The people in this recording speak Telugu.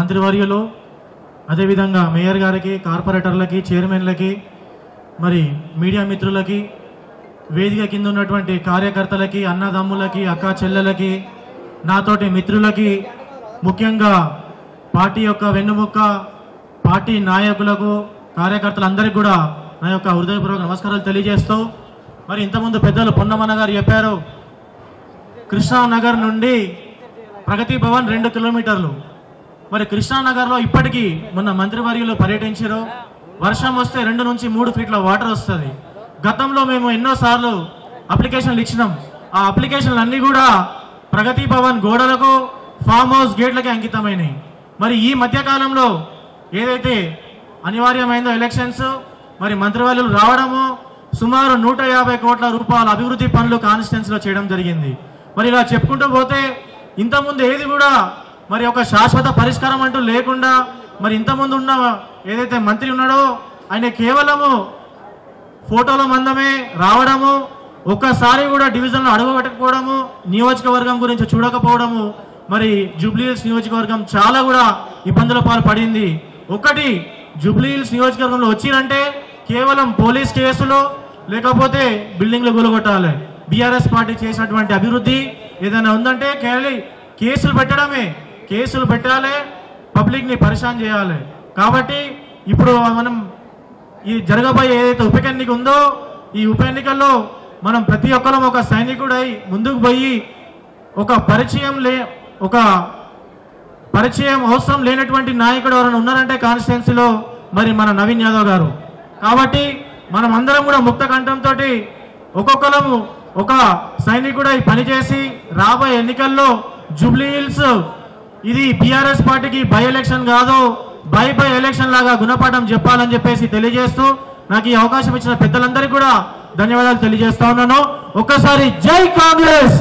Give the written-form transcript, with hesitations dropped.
మంత్రివర్యులు, అదేవిధంగా మేయర్ గారికి, కార్పొరేటర్లకి, చైర్మన్లకి, మరి మీడియా మిత్రులకి, వేదిక కింద ఉన్నటువంటి కార్యకర్తలకి, అన్నదమ్ములకి, అక్క చెల్లెలకి, నాతోటి మిత్రులకి, ముఖ్యంగా పార్టీ యొక్క వెన్నుముక్క పార్టీ నాయకులకు, కార్యకర్తలందరికీ కూడా నా యొక్క హృదయపూర్వక నమస్కారాలు తెలియజేస్తూ, మరి ఇంతకుముందు పెద్దలు పొన్నమన్న గారు చెప్పారు, కృష్ణానగర్ నుండి ప్రగతి భవన్ 2 కిలోమీటర్లు. మరి కృష్ణానగర్లో ఇప్పటికీ మొన్న మంత్రివర్యులు పర్యటించారు. వర్షం వస్తే 2 నుంచి 3 ఫీట్ల వాటర్ వస్తుంది. గతంలో మేము ఎన్నోసార్లు అప్లికేషన్లు ఇచ్చినాం. ఆ అప్లికేషన్లు అన్నీ కూడా ప్రగతి భవన్ గోడలకు, ఫామ్ హౌస్ గేట్లకి అంకితమైనవి. మరి ఈ మధ్యకాలంలో ఏదైతే అనివార్యమైందో ఎలక్షన్స్, మరి మంత్రివర్యులు రావడము, సుమారు 150 కోట్ల రూపాయల అభివృద్ధి పనులు కాన్స్టిట్యున్సీలో చేయడం జరిగింది. మరి ఇలా చెప్పుకుంటూ పోతే ఇంతకుముందు ఏది కూడా మరి ఒక శాశ్వత పరిష్కారం అంటూ లేకుండా, మరి ఇంతకుముందు ఉన్న ఏదైతే మంత్రి ఉన్నాడో ఆయన కేవలము ఫోటోల మందమే రావడము, ఒక్కసారి కూడా డివిజన్లో అడుగుపెట్టకపోవడము, నియోజకవర్గం గురించి చూడకపోవడము, మరి జూబ్లీహిల్స్ నియోజకవర్గం చాలా కూడా ఇబ్బందుల పాలు పడింది. ఒకటి, జూబ్లీహిల్స్ నియోజకవర్గంలో వచ్చిరంటే కేవలం పోలీస్ కేసులు లేకపోతే బిల్డింగ్లు కూలగొట్టాలి. బీఆర్ఎస్ పార్టీ చేసినటువంటి అభివృద్ధి ఏదైనా ఉందంటే కేసులు పెట్టడమే, కేసులు పెట్టాలి, పబ్లిక్ని పరిశాన్ చేయాలి. కాబట్టి ఇప్పుడు మనం ఈ జరగబోయే ఏదైతే ఉప ఎన్నిక ఉందో, ఈ ఉప ఎన్నికల్లో మనం ప్రతి ఒక్కరం ఒక సైనికుడై ముందుకు పోయి ఒక పరిచయం అవసరం లేనటువంటి నాయకుడు ఎవరైనా ఉన్నారంటే కాన్స్టిట్యున్సీలో మరి మన నవీన్ యాదవ్ గారు. కాబట్టి మనం అందరం కూడా ముక్త కంఠంతో ఒక్కొక్కరము ఒక సైనికుడై పనిచేసి రాబోయే ఎన్నికల్లో జూబ్లీహిల్స్ ఇది బీఆర్ఎస్ పార్టీకి బై ఎలక్షన్ కాదు, బై ఎలక్షన్ లాగా గుణపాఠం చెప్పాలని చెప్పేసి తెలియజేస్తూ, నాకు ఈ అవకాశం ఇచ్చిన పెద్దలందరికీ కూడా ధన్యవాదాలు తెలియజేస్తా ఉన్నాను. ఒక్కసారి జై కాంగ్రెస్.